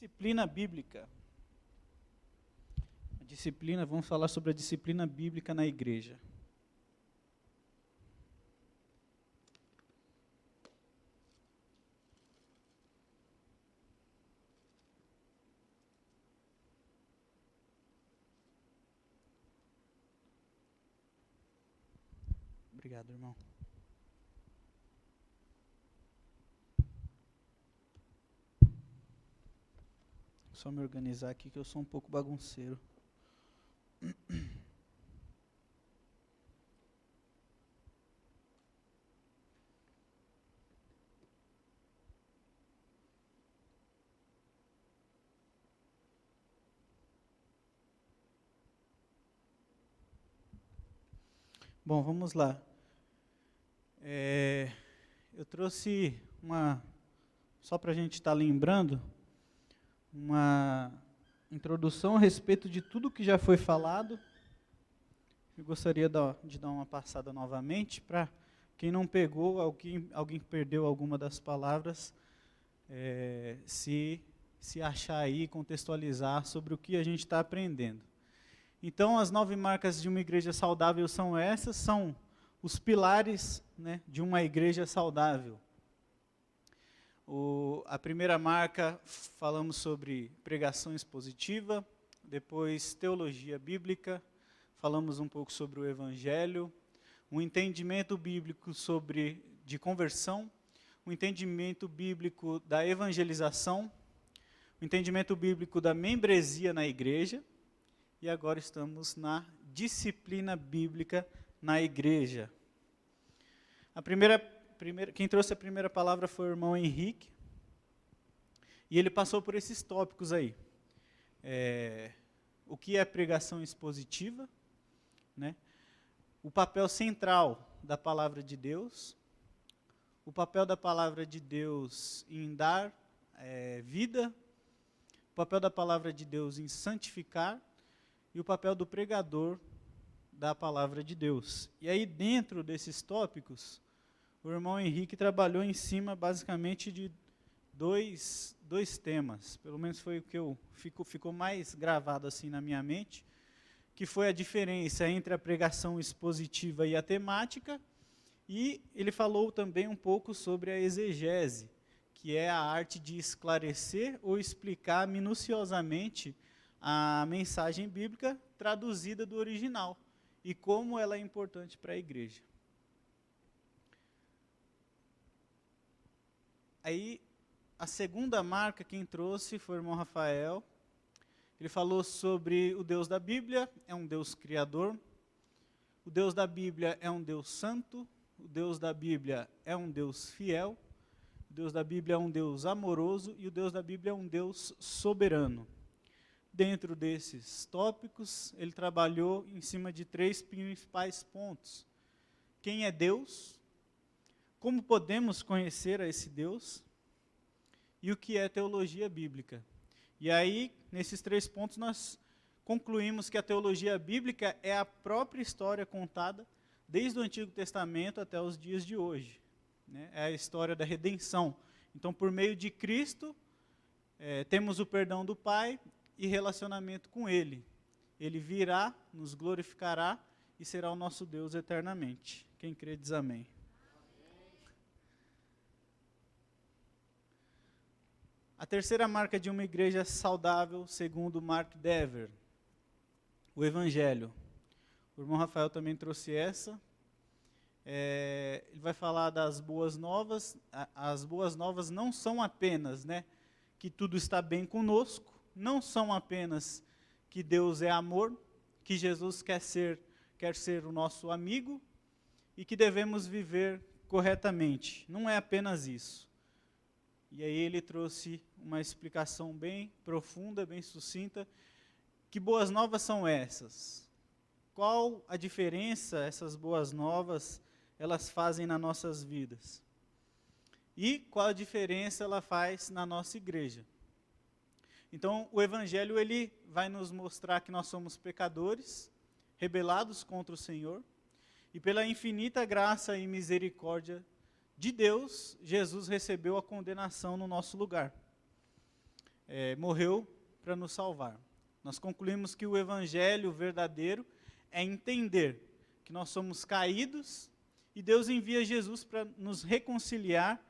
Disciplina bíblica. Vamos falar sobre a disciplina bíblica na igreja. Obrigado, irmão. Só me organizar aqui que eu sou um pouco bagunceiro. Bom, vamos lá. Eu trouxe só para a gente estar lembrando, uma introdução a respeito de tudo que já foi falado. Eu gostaria de dar uma passada novamente, para quem não pegou, alguém perdeu alguma das palavras, se achar aí, contextualizar sobre o que a gente está aprendendo. Então, as 9 marcas de uma igreja saudável são essas, são os pilares, né, de uma igreja saudável. A primeira marca, falamos sobre pregação expositiva, depois teologia bíblica, falamos um pouco sobre o evangelho, um entendimento bíblico de conversão, um entendimento bíblico da evangelização, um entendimento bíblico da membresia na igreja, e agora estamos na disciplina bíblica na igreja. Quem trouxe a primeira palavra foi o irmão Henrique, e ele passou por esses tópicos aí. O que é pregação expositiva, né? O papel central da palavra de Deus, o papel da palavra de Deus em dar vida, o papel da palavra de Deus em santificar, e o papel do pregador da palavra de Deus. E aí, dentro desses tópicos, o irmão Henrique trabalhou em cima, basicamente, de dois temas. Pelo menos foi o que ficou mais gravado assim na minha mente, que foi a diferença entre a pregação expositiva e a temática, e ele falou também um pouco sobre a exegese, que é a arte de esclarecer ou explicar minuciosamente a mensagem bíblica traduzida do original, e como ela é importante para a igreja. Aí, a segunda marca, quem trouxe foi o irmão Rafael. Ele falou sobre o Deus da Bíblia, é um Deus criador. O Deus da Bíblia é um Deus santo. O Deus da Bíblia é um Deus fiel. O Deus da Bíblia é um Deus amoroso. E o Deus da Bíblia é um Deus soberano. Dentro desses tópicos, ele trabalhou em cima de 3 principais pontos. Quem é Deus? Como podemos conhecer a esse Deus? E o que é teologia bíblica? E aí, nesses 3 pontos, nós concluímos que a teologia bíblica é a própria história contada desde o Antigo Testamento até os dias de hoje, né? É a história da redenção. Então, por meio de Cristo, temos o perdão do Pai e relacionamento com Ele. Ele virá, nos glorificará e será o nosso Deus eternamente. Quem crê diz amém. A terceira marca de uma igreja saudável, segundo Mark Dever, o Evangelho. O irmão Rafael também trouxe essa. Ele vai falar das boas novas. As boas novas não são apenas, né, que tudo está bem conosco, não são apenas que Deus é amor, que Jesus quer ser o nosso amigo e que devemos viver corretamente. Não é apenas isso. E aí ele trouxe uma explicação bem profunda, bem sucinta. Que boas novas são essas? Qual a diferença essas boas novas elas fazem nas nossas vidas? E qual a diferença ela faz na nossa igreja? Então, o Evangelho ele vai nos mostrar que nós somos pecadores, rebelados contra o Senhor, e pela infinita graça e misericórdia de Deus, Jesus recebeu a condenação no nosso lugar. morreu para nos salvar. Nós concluímos que o evangelho verdadeiro é entender que nós somos caídos e Deus envia Jesus para nos reconciliar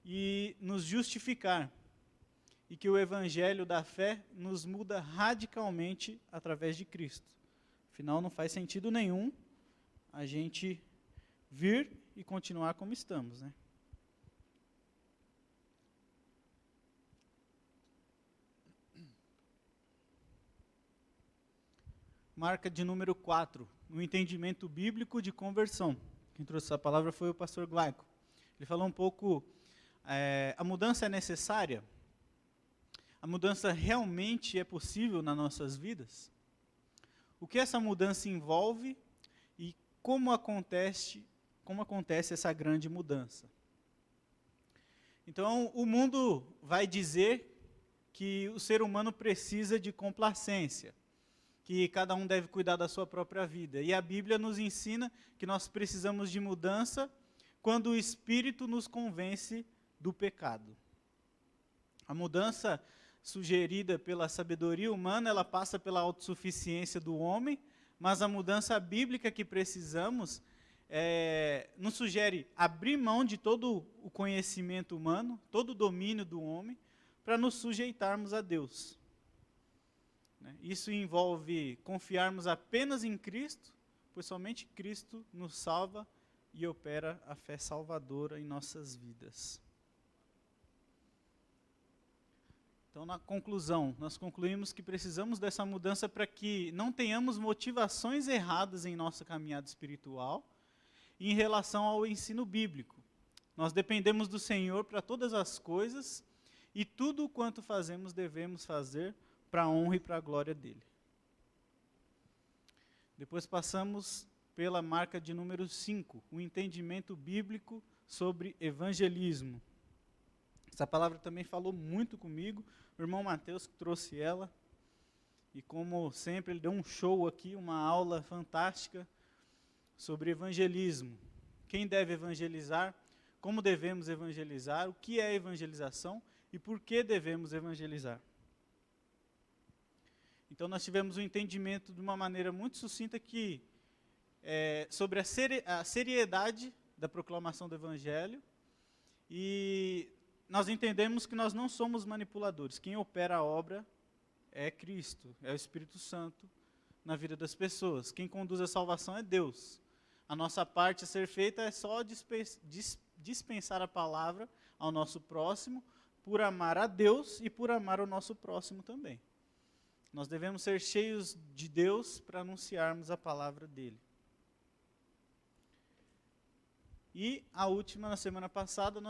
e nos justificar. E que o evangelho da fé nos muda radicalmente através de Cristo. Afinal, não faz sentido nenhum a gente vir e continuar como estamos, né? Marca de número 4, o entendimento bíblico de conversão. Quem trouxe essa palavra foi o pastor Glaico. Ele falou um pouco, a mudança é necessária? A mudança realmente é possível nas nossas vidas? O que essa mudança envolve e como acontece essa grande mudança? Então, o mundo vai dizer que o ser humano precisa de complacência, que cada um deve cuidar da sua própria vida. E a Bíblia nos ensina que nós precisamos de mudança quando o Espírito nos convence do pecado. A mudança sugerida pela sabedoria humana, ela passa pela autossuficiência do homem, mas a mudança bíblica que precisamos nos sugere abrir mão de todo o conhecimento humano, todo o domínio do homem, para nos sujeitarmos a Deus. Isso envolve confiarmos apenas em Cristo, pois somente Cristo nos salva e opera a fé salvadora em nossas vidas. Então, na conclusão, nós concluímos que precisamos dessa mudança para que não tenhamos motivações erradas em nossa caminhada espiritual e em relação ao ensino bíblico. Nós dependemos do Senhor para todas as coisas e tudo quanto fazemos devemos fazer para a honra e para a glória dele. Depois passamos pela marca de número 5, o entendimento bíblico sobre evangelismo. Essa palavra também falou muito comigo, o irmão Mateus que trouxe ela, e como sempre ele deu um show aqui, uma aula fantástica sobre evangelismo. Quem deve evangelizar, como devemos evangelizar, o que é evangelização e por que devemos evangelizar. Então nós tivemos um entendimento de uma maneira muito sucinta sobre a seriedade da proclamação do Evangelho, e nós entendemos que nós não somos manipuladores. Quem opera a obra é Cristo, é o Espírito Santo na vida das pessoas. Quem conduz a salvação é Deus. A nossa parte a ser feita é só dispensar a palavra ao nosso próximo, por amar a Deus e por amar o nosso próximo também. Nós devemos ser cheios de Deus para anunciarmos a palavra dele. E a última, na semana passada,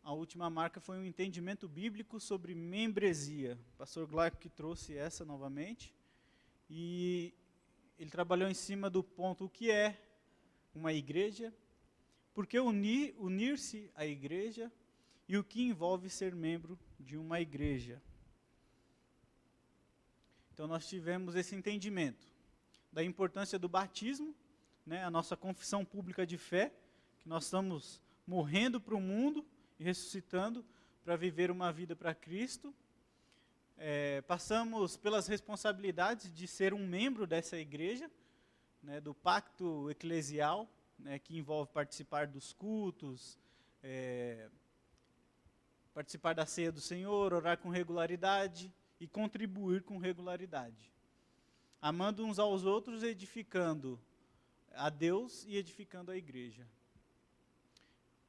a última marca foi um entendimento bíblico sobre membresia. O pastor Glaico que trouxe essa novamente. E ele trabalhou em cima do ponto o que é uma igreja, por que unir-se à igreja e o que envolve ser membro de uma igreja. Então nós tivemos esse entendimento da importância do batismo, a nossa confissão pública de fé, que nós estamos morrendo para o mundo e ressuscitando para viver uma vida para Cristo. Passamos pelas responsabilidades de ser um membro dessa igreja, do pacto eclesial, que envolve participar dos cultos, participar da ceia do Senhor, orar com regularidade e contribuir com regularidade. Amando uns aos outros, edificando a Deus e edificando a igreja.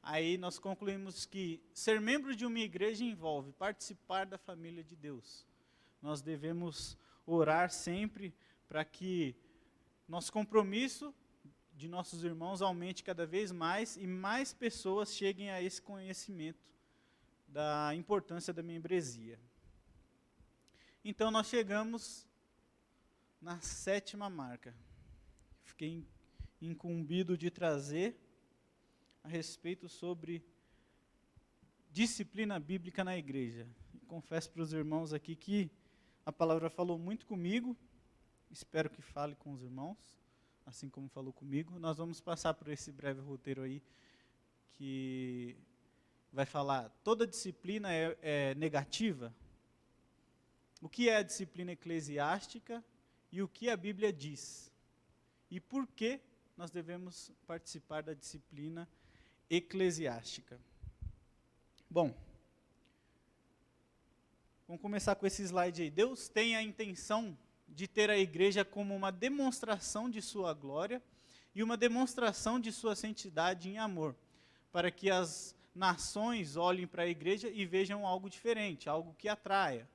Aí nós concluímos que ser membro de uma igreja envolve participar da família de Deus. Nós devemos orar sempre para que nosso compromisso de nossos irmãos aumente cada vez mais e mais pessoas cheguem a esse conhecimento da importância da membresia. Então nós chegamos na 7ª marca. Fiquei incumbido de trazer a respeito sobre disciplina bíblica na igreja. Confesso para os irmãos aqui que a palavra falou muito comigo, espero que fale com os irmãos, assim como falou comigo. Nós vamos passar por esse breve roteiro aí, que vai falar, toda disciplina é negativa? o que é a disciplina eclesiástica e o que a Bíblia diz. E por que nós devemos participar da disciplina eclesiástica. Bom, vamos começar com esse slide aí. Deus tem a intenção de ter a igreja como uma demonstração de sua glória e uma demonstração de sua santidade em amor, para que as nações olhem para a igreja e vejam algo diferente, algo que atraia.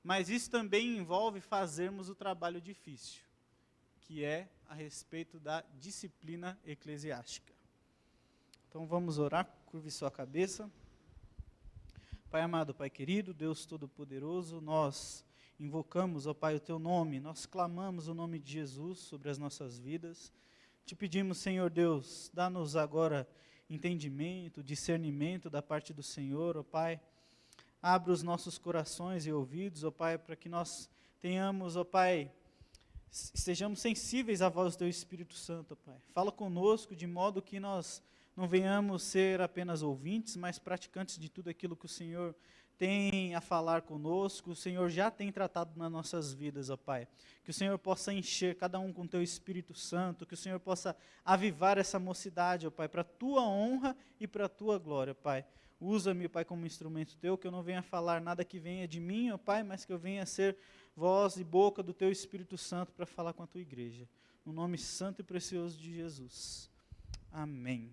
Mas isso também envolve fazermos o trabalho difícil, que é a respeito da disciplina eclesiástica. Então vamos orar, curve sua cabeça. Pai amado, Pai querido, Deus Todo-Poderoso, nós invocamos, ó Pai, o Teu nome, nós clamamos o nome de Jesus sobre as nossas vidas. Te pedimos, Senhor Deus, dá-nos agora entendimento, discernimento da parte do Senhor, ó Pai. Abra os nossos corações e ouvidos, ó Pai, para que nós tenhamos, ó Pai, estejamos sensíveis à voz do Teu Espírito Santo, ó Pai. Fala conosco de modo que nós não venhamos ser apenas ouvintes, mas praticantes de tudo aquilo que o Senhor tem a falar conosco, o Senhor já tem tratado nas nossas vidas, ó Pai. Que o Senhor possa encher cada um com o Teu Espírito Santo, que o Senhor possa avivar essa mocidade, ó Pai, para a Tua honra e para a Tua glória, Pai. Usa-me, Pai, como instrumento Teu, que eu não venha falar nada que venha de mim, ó Pai, mas que eu venha ser voz e boca do Teu Espírito Santo para falar com a Tua igreja. No nome santo e precioso de Jesus. Amém.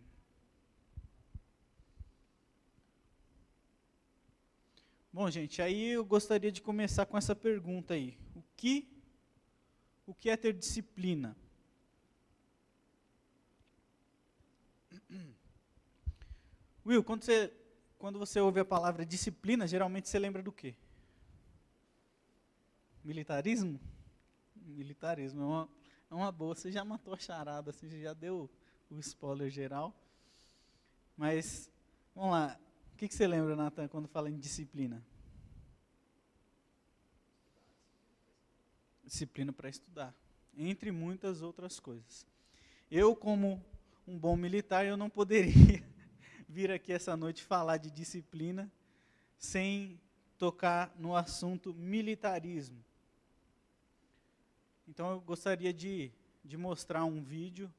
Bom, gente, aí eu gostaria de começar com essa pergunta aí. O que é ter disciplina? Will, quando você ouve a palavra disciplina, geralmente você lembra do quê? Militarismo? Militarismo, é uma boa. Você já matou a charada, você já deu o spoiler geral. Mas, vamos lá. O que você lembra, Nathan, quando fala em disciplina? Disciplina para estudar, entre muitas outras coisas. Eu, como um bom militar, eu não poderia vir aqui essa noite falar de disciplina sem tocar no assunto militarismo. Então, eu gostaria de mostrar um vídeo.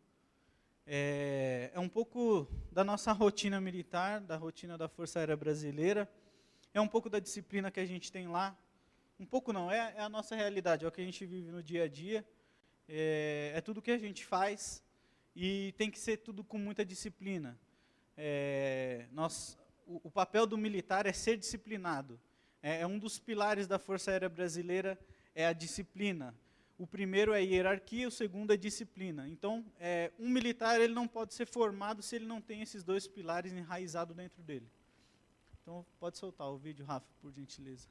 É um pouco da nossa rotina militar, da rotina da Força Aérea Brasileira. É um pouco da disciplina que a gente tem lá. Um pouco não, é a nossa realidade, é o que a gente vive no dia a dia. É tudo que a gente faz e tem que ser tudo com muita disciplina. O papel do militar é ser disciplinado. É um dos pilares da Força Aérea Brasileira, é a disciplina. O primeiro é a hierarquia, o segundo é disciplina. Então, um militar ele não pode ser formado se ele não tem esses dois pilares enraizados dentro dele. Então, pode soltar o vídeo, Rafa, por gentileza.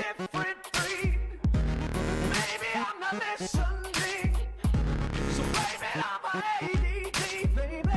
different breed. Maybe I'm not listening. So blame it on my ADD, baby.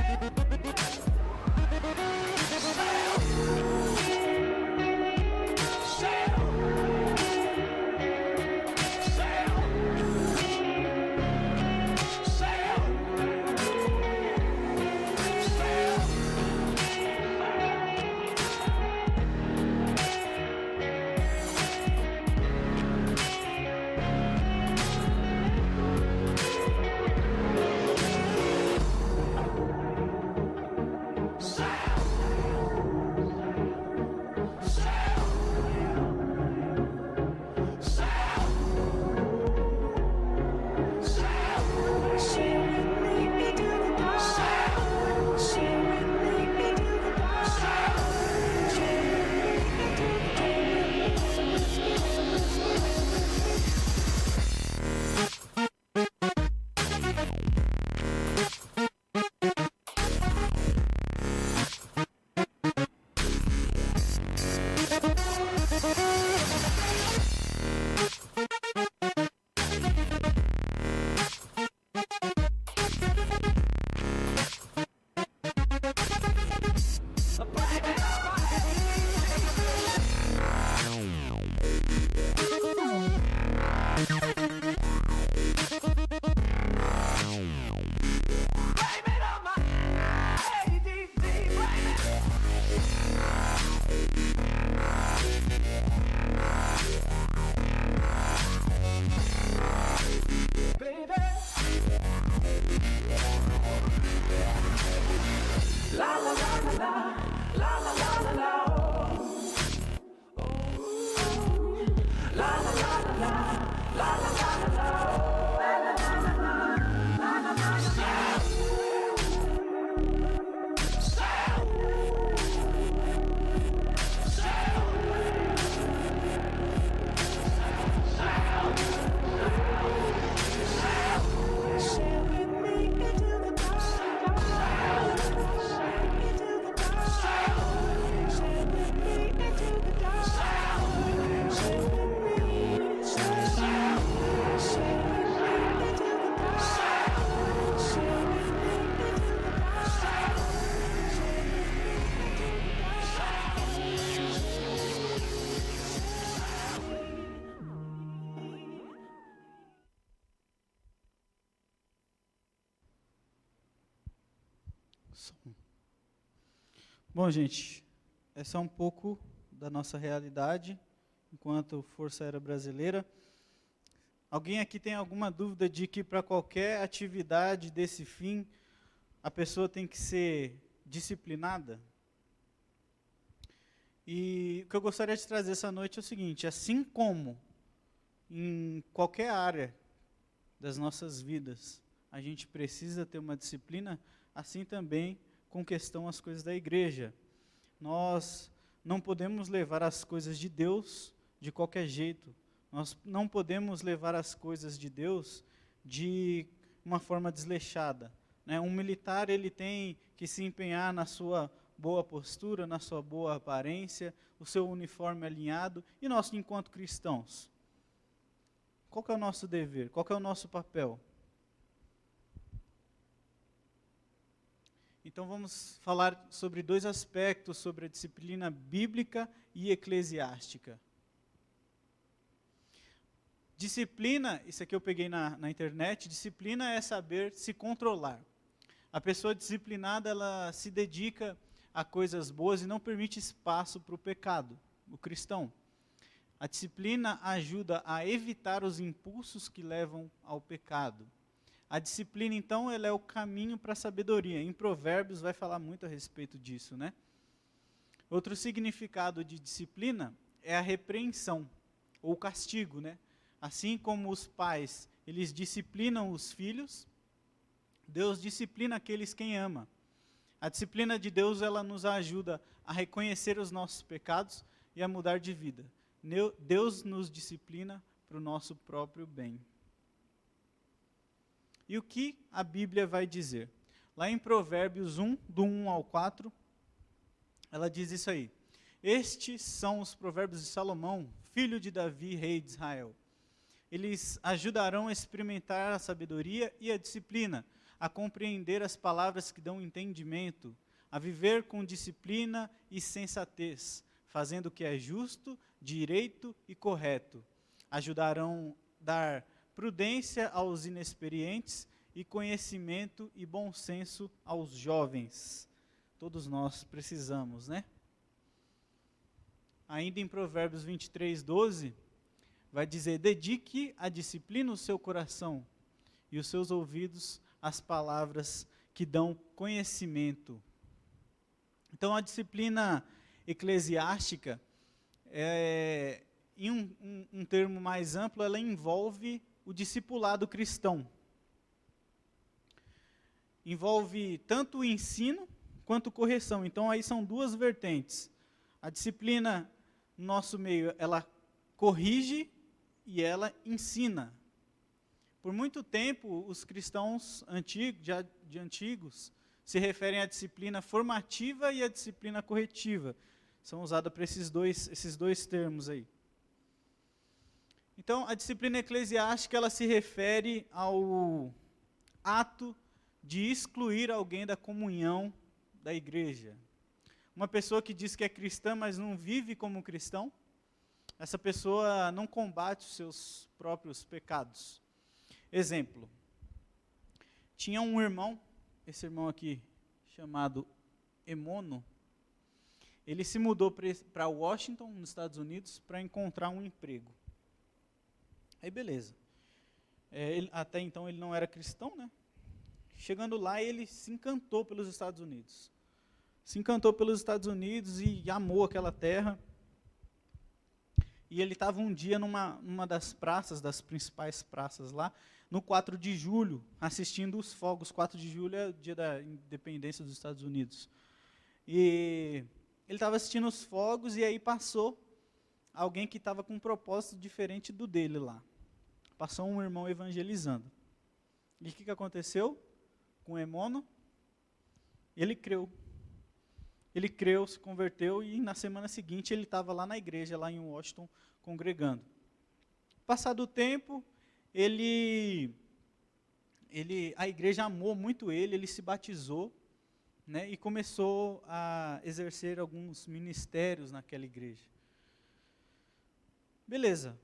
Bom, gente, essa é um pouco da nossa realidade enquanto Força Aérea Brasileira. Alguém aqui tem alguma dúvida de que para qualquer atividade desse fim, a pessoa tem que ser disciplinada? E o que eu gostaria de trazer essa noite é o seguinte: assim como em qualquer área das nossas vidas a gente precisa ter uma disciplina, assim também com questão às coisas da igreja. Nós não podemos levar as coisas de Deus de qualquer jeito. Nós não podemos levar as coisas de Deus de uma forma desleixada, né? Um militar, ele tem que se empenhar na sua boa postura, na sua boa aparência, o seu uniforme alinhado. E nós, enquanto cristãos, qual que é o nosso dever? Qual que é o nosso papel? Então vamos falar sobre dois aspectos sobre a disciplina bíblica e eclesiástica. Disciplina, isso aqui eu peguei na internet, disciplina é saber se controlar. A pessoa disciplinada, ela se dedica a coisas boas e não permite espaço para o pecado, o cristão. A disciplina ajuda a evitar os impulsos que levam ao pecado. A disciplina, então, ela é o caminho para a sabedoria. Em Provérbios vai falar muito a respeito disso, né? Outro significado de disciplina é a repreensão, ou castigo, né? Assim como os pais, eles disciplinam os filhos, Deus disciplina aqueles quem ama. A disciplina de Deus, ela nos ajuda a reconhecer os nossos pecados e a mudar de vida. Deus nos disciplina para o nosso próprio bem. E o que a Bíblia vai dizer? Lá em Provérbios 1, do 1 ao 4, ela diz isso aí: estes são os provérbios de Salomão, filho de Davi, rei de Israel. Eles ajudarão a experimentar a sabedoria e a disciplina, a compreender as palavras que dão entendimento, a viver com disciplina e sensatez, fazendo o que é justo, direito e correto. Ajudarão a dar prudência aos inexperientes e conhecimento e bom senso aos jovens. Todos nós precisamos, né? Ainda em Provérbios 23:12, vai dizer: dedique à disciplina o seu coração e os seus ouvidos às palavras que dão conhecimento. Então, a disciplina eclesiástica, em um termo mais amplo, ela envolve o discipulado cristão. Envolve tanto o ensino quanto correção. Então, aí são duas vertentes. A disciplina, no nosso meio, ela corrige e ela ensina. Por muito tempo, os cristãos antigos se referem à disciplina formativa e à disciplina corretiva. São usados para esses dois termos aí. Então, a disciplina eclesiástica, ela se refere ao ato de excluir alguém da comunhão da igreja. Uma pessoa que diz que é cristã, mas não vive como cristão, essa pessoa não combate os seus próprios pecados. Exemplo, tinha um irmão, esse irmão aqui, chamado Emono, ele se mudou para Washington, nos Estados Unidos, para encontrar um emprego. Aí beleza. Até então ele não era cristão, né? Chegando lá, ele se encantou pelos Estados Unidos. Se encantou pelos Estados Unidos e amou aquela terra. E ele estava um dia numa das praças, das principais praças lá, no 4 de julho, assistindo os fogos. 4 de julho é o dia da independência dos Estados Unidos. E ele estava assistindo os fogos e aí passou alguém que estava com um propósito diferente do dele lá. Passou um irmão evangelizando. E o que aconteceu com Emono? Ele creu. Ele creu, se converteu e na semana seguinte ele estava lá na igreja, lá em Washington, congregando. Passado o tempo, a igreja amou muito ele se batizou, né, e começou a exercer alguns ministérios naquela igreja. Beleza.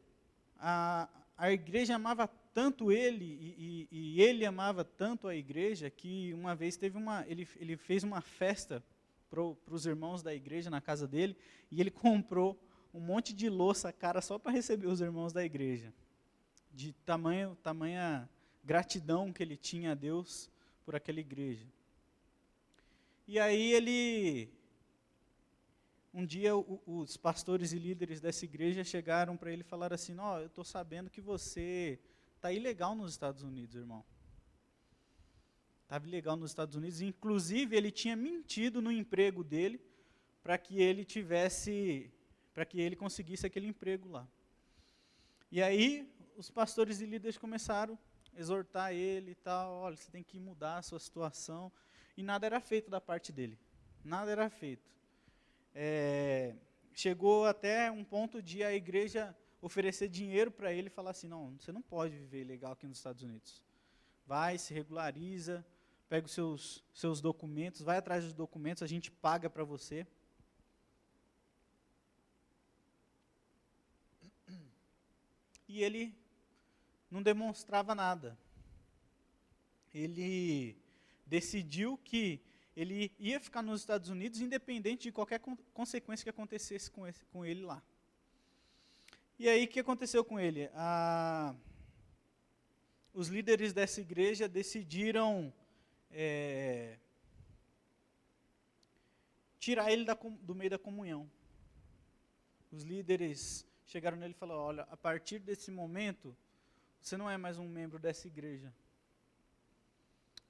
A igreja amava tanto ele, e ele amava tanto a igreja, que uma vez ele fez uma festa para os irmãos da igreja na casa dele, e ele comprou um monte de louça cara só para receber os irmãos da igreja, de tamanha gratidão que ele tinha a Deus por aquela igreja. E aí um dia os pastores e líderes dessa igreja chegaram para ele e falaram assim: eu estou sabendo que você está ilegal nos Estados Unidos, irmão. Estava ilegal nos Estados Unidos, inclusive ele tinha mentido no emprego dele para que ele conseguisse aquele emprego lá. E aí os pastores e líderes começaram a exortar ele e tal: olha, você tem que mudar a sua situação. E nada era feito da parte dele, nada era feito. Chegou até um ponto de a igreja oferecer dinheiro para ele e falar assim: não, você não pode viver ilegal aqui nos Estados Unidos. Vai, se regulariza, pega os seus documentos, vai atrás dos documentos, a gente paga para você. E ele não demonstrava nada. Ele decidiu que ele ia ficar nos Estados Unidos independente de qualquer consequência que acontecesse com ele lá. E aí, o que aconteceu com ele? Os líderes dessa igreja decidiram tirar ele do meio da comunhão. Os líderes chegaram nele e falaram: olha, a partir desse momento, você não é mais um membro dessa igreja.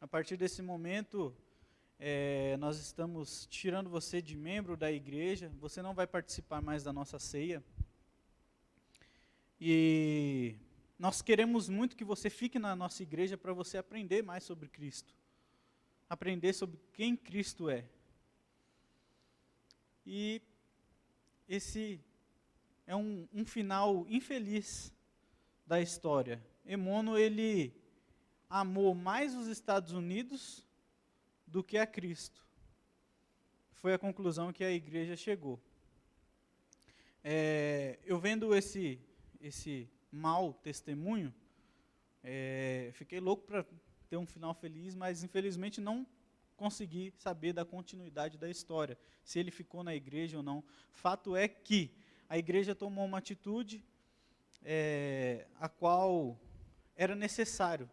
A partir desse momento, nós estamos tirando você de membro da igreja, você não vai participar mais da nossa ceia. E nós queremos muito que você fique na nossa igreja para você aprender mais sobre Cristo. Aprender sobre quem Cristo é. E esse é um final infeliz da história. Emono, ele amou mais os Estados Unidos do que a Cristo. Foi a conclusão que a igreja chegou. Eu vendo esse mau testemunho, fiquei louco para ter um final feliz, mas infelizmente não consegui saber da continuidade da história, se ele ficou na igreja ou não. Fato é que a igreja tomou uma atitude a qual era necessário,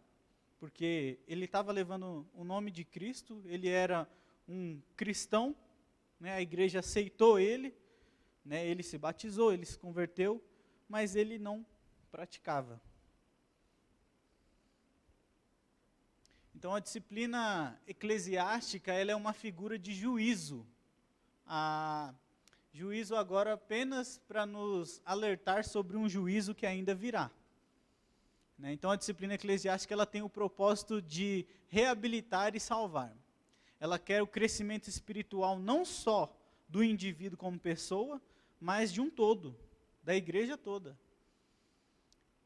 porque ele estava levando o nome de Cristo, ele era um cristão, né, a igreja aceitou ele, né, ele se batizou, ele se converteu, mas ele não praticava. Então a disciplina eclesiástica, ela é uma figura de juízo. Juízo agora apenas para nos alertar sobre um juízo que ainda virá. Né? Então a disciplina eclesiástica, ela tem o propósito de reabilitar e salvar. Ela quer o crescimento espiritual não só do indivíduo como pessoa, mas de um todo, da igreja toda.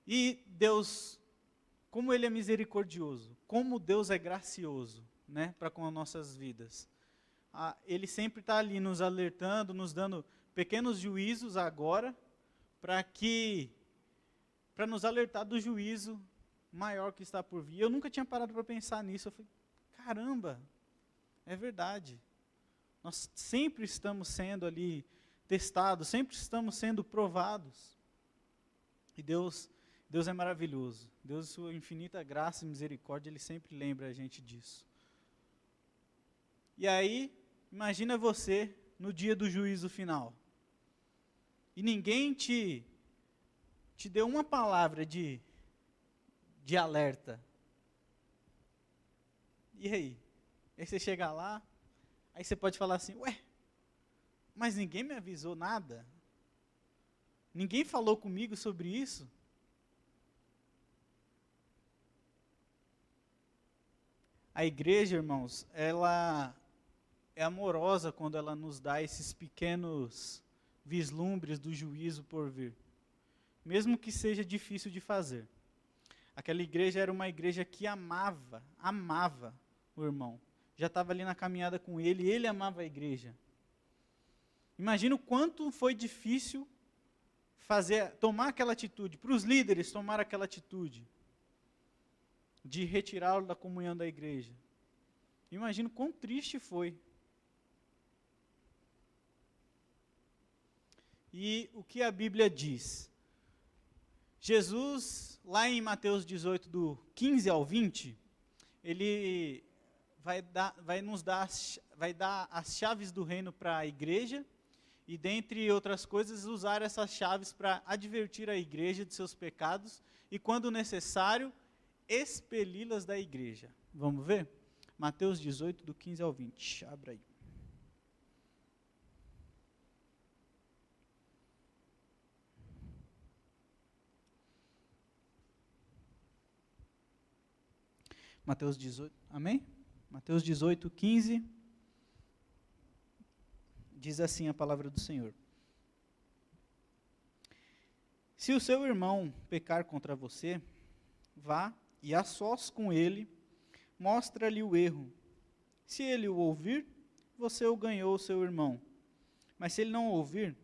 E Deus, como Ele é misericordioso, como Deus é gracioso, né, para com as nossas vidas. Ele sempre está ali nos alertando, nos dando pequenos juízos agora, para nos alertar do juízo maior que está por vir. Eu nunca tinha parado para pensar nisso. Eu falei, caramba, é verdade. Nós sempre estamos sendo ali testados, sempre estamos sendo provados. E Deus é maravilhoso. Deus, sua infinita graça e misericórdia, Ele sempre lembra a gente disso. E aí, imagina você no dia do juízo final. E ninguém te deu uma palavra de alerta. E aí? Aí você chega lá, aí você pode falar assim, ué, mas ninguém me avisou nada? Ninguém falou comigo sobre isso? A igreja, irmãos, ela é amorosa quando ela nos dá esses pequenos vislumbres do juízo por vir. Mesmo que seja difícil de fazer. Aquela igreja era uma igreja que amava o irmão. Já estava ali na caminhada com ele, e ele amava a igreja. Imagina o quanto foi difícil tomar aquela atitude, para os líderes tomar aquela atitude, de retirá-lo da comunhão da igreja. Imagina o quão triste foi. E o que a Bíblia diz? Jesus, lá em Mateus 18, do 15 ao 20, ele vai dar as chaves do reino para a igreja, e dentre outras coisas, usar essas chaves para advertir a igreja de seus pecados, e quando necessário, expeli-las da igreja. Vamos ver? Mateus 18, do 15 ao 20. Abra aí. Mateus 18, amém? Mateus 18, 15, diz assim a palavra do Senhor. Se o seu irmão pecar contra você, vá e a sós com ele, mostra-lhe o erro. Se ele o ouvir, você o ganhou, seu irmão. Mas se ele não ouvir,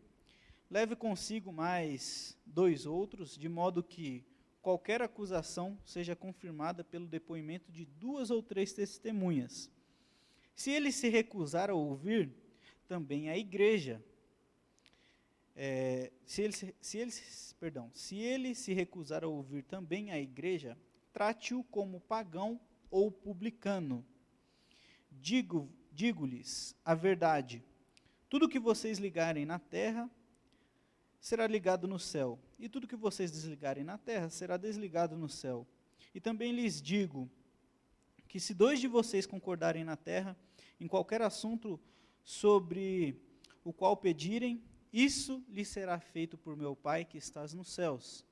leve consigo mais 2 outros, de modo que qualquer acusação seja confirmada pelo depoimento de 2 ou 3 testemunhas. Se ele se recusar a ouvir, também a igreja. Se ele se recusar a ouvir também a igreja, trate-o como pagão ou publicano. Digo-lhes a verdade: tudo que vocês ligarem na terra será ligado no céu, e tudo que vocês desligarem na terra será desligado no céu. E também lhes digo que se 2 de vocês concordarem na terra, em qualquer assunto sobre o qual pedirem, isso lhes será feito por meu Pai que estás nos céus.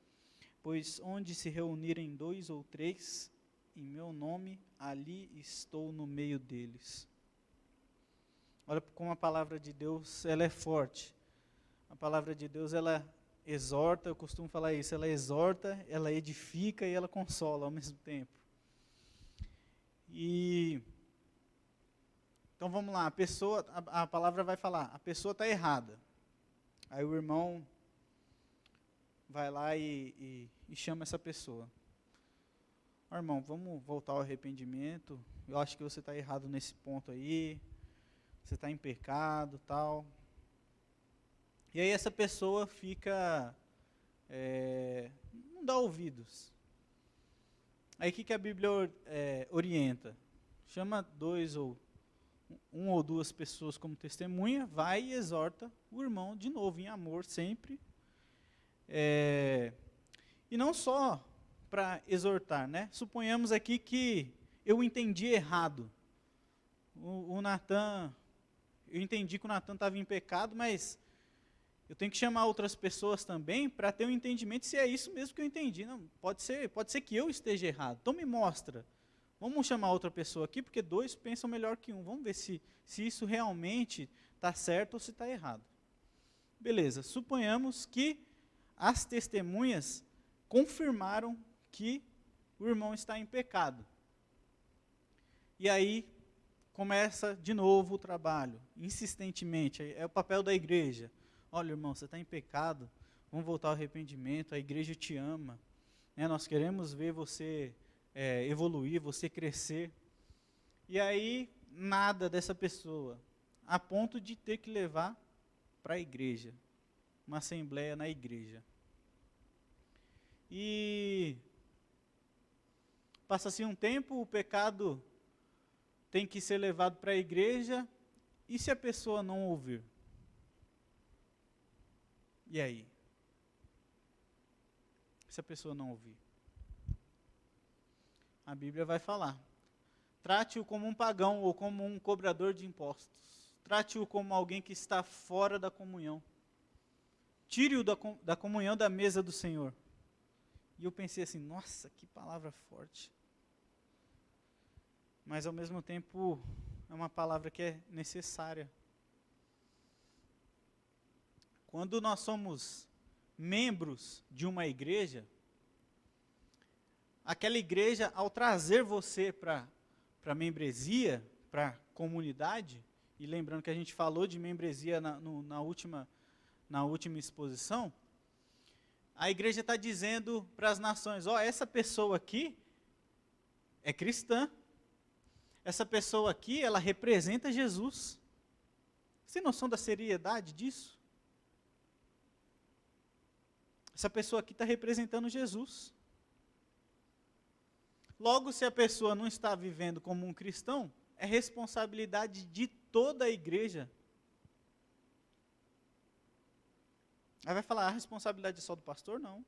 Pois onde se reunirem 2 ou 3 em meu nome, ali estou no meio deles. Olha como a palavra de Deus, ela é forte. A palavra de Deus, ela exorta, eu costumo falar isso, ela exorta, ela edifica e ela consola ao mesmo tempo. Então vamos lá, a palavra vai falar, a pessoa está errada. Aí o irmão vai lá e chama essa pessoa. Ó, irmão, vamos voltar ao arrependimento, eu acho que você está errado nesse ponto aí, você está em pecado, tal. E aí essa pessoa fica, não dá ouvidos. Aí o que a Bíblia orienta? Chama um ou duas pessoas como testemunha, vai e exorta o irmão de novo, em amor sempre. E não só para exortar, né? Suponhamos aqui que eu entendi errado. O Natan, eu entendi que o Natan estava em pecado, mas eu tenho que chamar outras pessoas também para ter um entendimento se é isso mesmo que eu entendi. Não, pode ser que eu esteja errado. Então me mostra. Vamos chamar outra pessoa aqui, porque dois pensam melhor que um. Vamos ver se isso realmente está certo ou se está errado. Beleza, suponhamos que as testemunhas confirmaram que o irmão está em pecado. E aí começa de novo o trabalho, insistentemente, é o papel da igreja. Olha, irmão, você está em pecado, vamos voltar ao arrependimento, a igreja te ama, né? Nós queremos ver você evoluir, você crescer. E aí, nada dessa pessoa, a ponto de ter que levar para a igreja, uma assembleia na igreja. E passa-se um tempo, o pecado tem que ser levado para a igreja, e se a pessoa não ouvir? E aí? Se a pessoa não ouvir? A Bíblia vai falar. Trate-o como um pagão ou como um cobrador de impostos. Trate-o como alguém que está fora da comunhão. Tire-o da comunhão da mesa do Senhor. E eu pensei assim, nossa, que palavra forte. Mas ao mesmo tempo, é uma palavra que é necessária. Quando nós somos membros de uma igreja, aquela igreja, ao trazer você para a membresia, para a comunidade, e lembrando que a gente falou de membresia na última exposição, a igreja está dizendo para as nações, essa pessoa aqui é cristã, essa pessoa aqui, ela representa Jesus. Você tem noção da seriedade disso? Essa pessoa aqui está representando Jesus. Logo, se a pessoa não está vivendo como um cristão, é responsabilidade de toda a igreja. Aí vai falar, a responsabilidade é só do pastor? Não.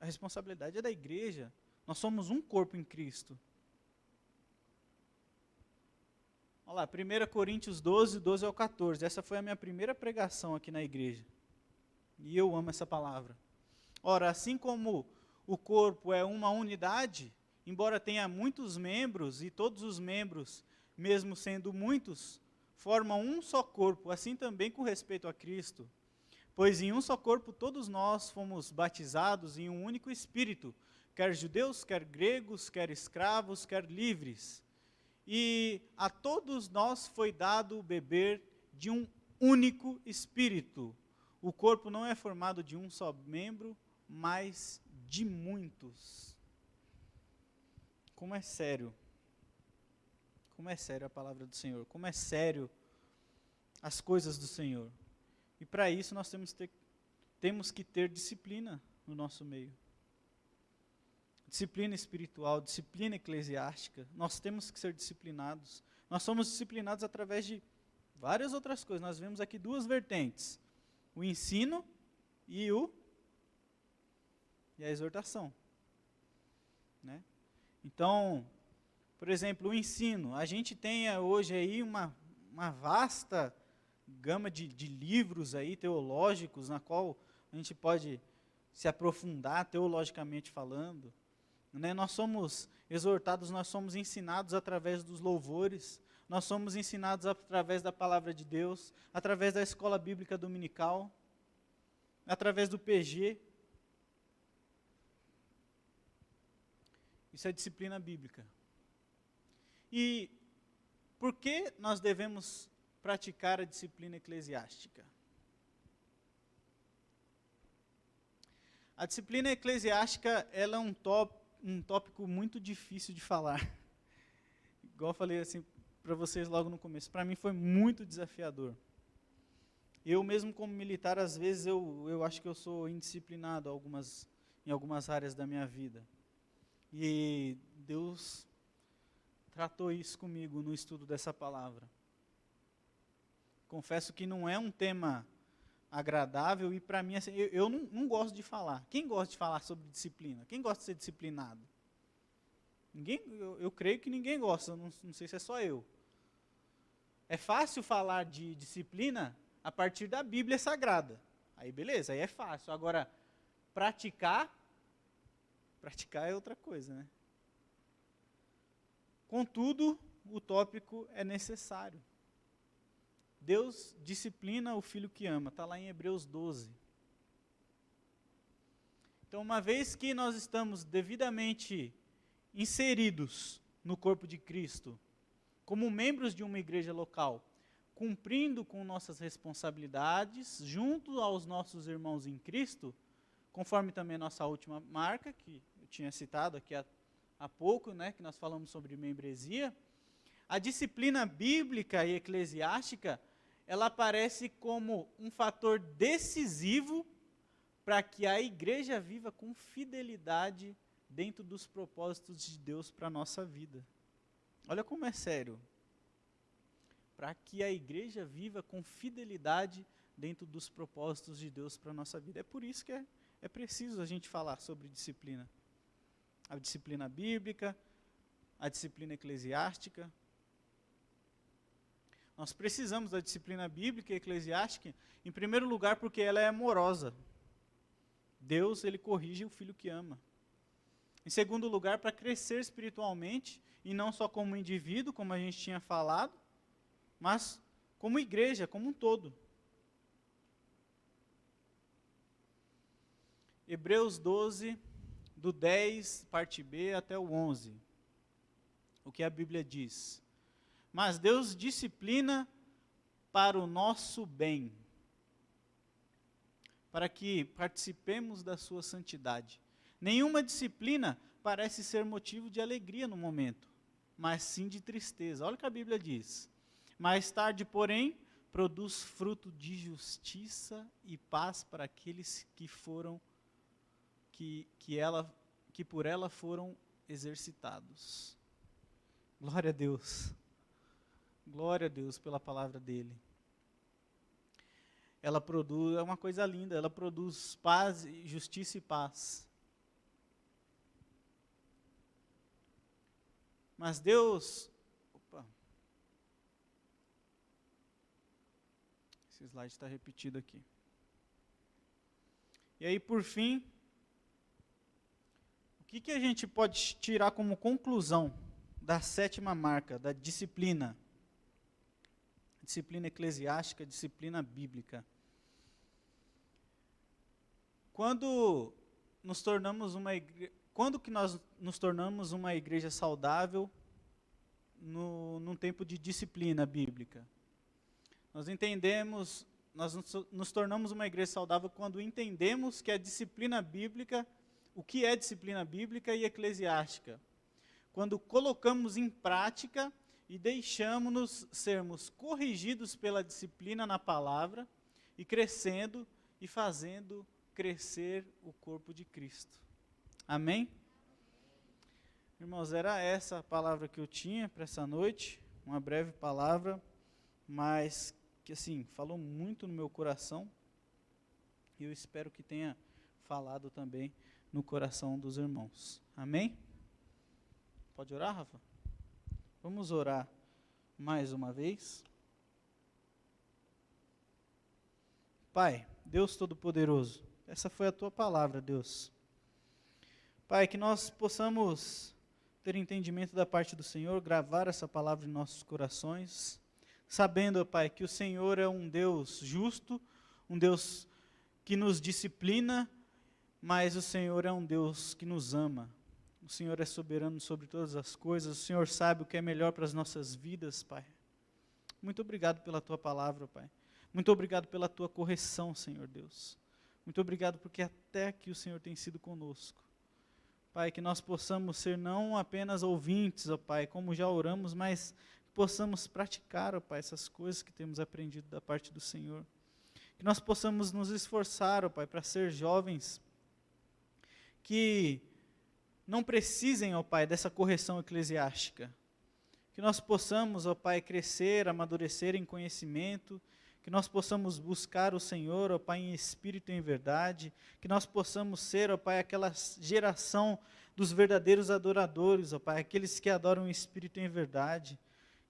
A responsabilidade é da igreja. Nós somos um corpo em Cristo. Olha lá, 1 Coríntios 12 ao 14. Essa foi a minha primeira pregação aqui na igreja. E eu amo essa palavra. Ora, assim como o corpo é uma unidade, embora tenha muitos membros, e todos os membros, mesmo sendo muitos, formam um só corpo, assim também com respeito a Cristo. Pois em um só corpo todos nós fomos batizados em um único Espírito, quer judeus, quer gregos, quer escravos, quer livres. E a todos nós foi dado beber de um único Espírito. O corpo não é formado de um só membro, mas de muitos. Como é sério. Como é sério a palavra do Senhor. Como é sério as coisas do Senhor. E para isso nós temos que ter disciplina no nosso meio. Disciplina espiritual, disciplina eclesiástica. Nós temos que ser disciplinados. Nós somos disciplinados através de várias outras coisas. Nós vemos aqui duas vertentes. O ensino e a exortação. Né? Então, por exemplo, o ensino. A gente tem hoje aí uma vasta gama de livros aí teológicos, na qual a gente pode se aprofundar teologicamente falando. Né? Nós somos exortados, nós somos ensinados através dos louvores, nós somos ensinados através da palavra de Deus, através da escola bíblica dominical. através do PG. Isso é disciplina bíblica. E por que nós devemos praticar a disciplina eclesiástica? A disciplina eclesiástica, ela é um tópico muito difícil de falar. Igual eu falei assim para vocês logo no começo, para mim foi muito desafiador. Eu mesmo como militar, às vezes eu acho que eu sou indisciplinado em algumas áreas da minha vida. E Deus tratou isso comigo no estudo dessa palavra. Confesso que não é um tema agradável e para mim, assim, eu não gosto de falar. Quem gosta de falar sobre disciplina? Quem gosta de ser disciplinado? Eu creio que ninguém gosta, não sei se é só eu. É fácil falar de disciplina a partir da Bíblia Sagrada. Aí beleza, aí é fácil. Agora, praticar é outra coisa, né? Contudo, o tópico é necessário. Deus disciplina o filho que ama, está lá em Hebreus 12. Então, uma vez que nós estamos devidamente inseridos no corpo de Cristo, como membros de uma igreja local, cumprindo com nossas responsabilidades, junto aos nossos irmãos em Cristo, conforme também a nossa última marca, que eu tinha citado aqui há pouco, né, que nós falamos sobre membresia, a disciplina bíblica e eclesiástica, ela aparece como um fator decisivo para que a igreja viva com fidelidade dentro dos propósitos de Deus para a nossa vida. Olha como é sério. Para que a igreja viva com fidelidade dentro dos propósitos de Deus para a nossa vida. É por isso que é preciso a gente falar sobre disciplina. A disciplina bíblica, a disciplina eclesiástica. Nós precisamos da disciplina bíblica e eclesiástica, em primeiro lugar, porque ela é amorosa. Deus, ele corrige o filho que ama. Em segundo lugar, para crescer espiritualmente, e não só como indivíduo, como a gente tinha falado, mas como igreja, como um todo. Hebreus 12, do 10, parte B, até o 11. O que a Bíblia diz? Mas Deus disciplina para o nosso bem, para que participemos da sua santidade. Nenhuma disciplina parece ser motivo de alegria no momento, mas sim de tristeza. Olha o que a Bíblia diz. Mais tarde, porém, produz fruto de justiça e paz para aqueles que por ela foram exercitados. Glória a Deus. Glória a Deus pela palavra dele. Ela produz, é uma coisa linda, ela produz paz, justiça e paz. Mas Deus, esse slide está repetido aqui. E aí, por fim, o que a gente pode tirar como conclusão da sétima marca, da disciplina? Disciplina eclesiástica, disciplina bíblica. Quando que nós nos tornamos uma igreja saudável num tempo de disciplina bíblica? Nós nos tornamos uma igreja saudável quando entendemos que a disciplina bíblica, o que é disciplina bíblica e eclesiástica? Quando colocamos em prática e deixamos-nos sermos corrigidos pela disciplina na palavra e crescendo e fazendo crescer o corpo de Cristo. Amém? Irmãos, era essa a palavra que eu tinha para essa noite, uma breve palavra, mas que assim, falou muito no meu coração e eu espero que tenha falado também no coração dos irmãos. Amém? Pode orar, Rafa? Vamos orar mais uma vez. Pai, Deus Todo-Poderoso, essa foi a Tua palavra, Deus. Pai, que nós possamos ter entendimento da parte do Senhor, gravar essa palavra em nossos corações, sabendo, Pai, que o Senhor é um Deus justo, um Deus que nos disciplina, mas o Senhor é um Deus que nos ama. O Senhor é soberano sobre todas as coisas, o Senhor sabe o que é melhor para as nossas vidas, Pai. Muito obrigado pela Tua palavra, Pai. Muito obrigado pela Tua correção, Senhor Deus. Muito obrigado porque até aqui o Senhor tem sido conosco. Pai, que nós possamos ser não apenas ouvintes, ó Pai, como já oramos, mas que possamos praticar, ó Pai, essas coisas que temos aprendido da parte do Senhor. Que nós possamos nos esforçar, ó Pai, para ser jovens que não precisem, ó Pai, dessa correção eclesiástica. Que nós possamos, ó Pai, crescer, amadurecer em conhecimento, que nós possamos buscar o Senhor, ó Pai, em espírito e em verdade, que nós possamos ser, ó Pai, aquela geração dos verdadeiros adoradores, ó Pai, aqueles que adoram em espírito e em verdade.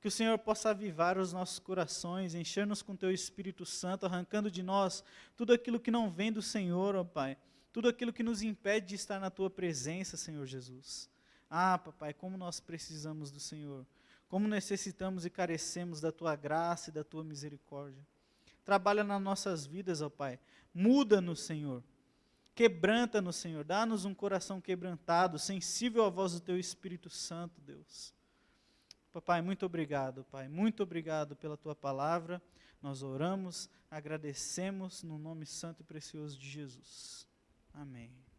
Que o Senhor possa avivar os nossos corações, encher-nos com Teu Espírito Santo, arrancando de nós tudo aquilo que não vem do Senhor, ó Pai, tudo aquilo que nos impede de estar na Tua presença, Senhor Jesus. Ah, Papai, como nós precisamos do Senhor, como necessitamos e carecemos da Tua graça e da Tua misericórdia. Trabalha nas nossas vidas, ó Pai, muda-nos, Senhor, quebranta-nos, Senhor, dá-nos um coração quebrantado, sensível à voz do Teu Espírito Santo, Deus. Papai, muito obrigado, Pai, muito obrigado pela Tua palavra, nós oramos, agradecemos no nome santo e precioso de Jesus. Amém.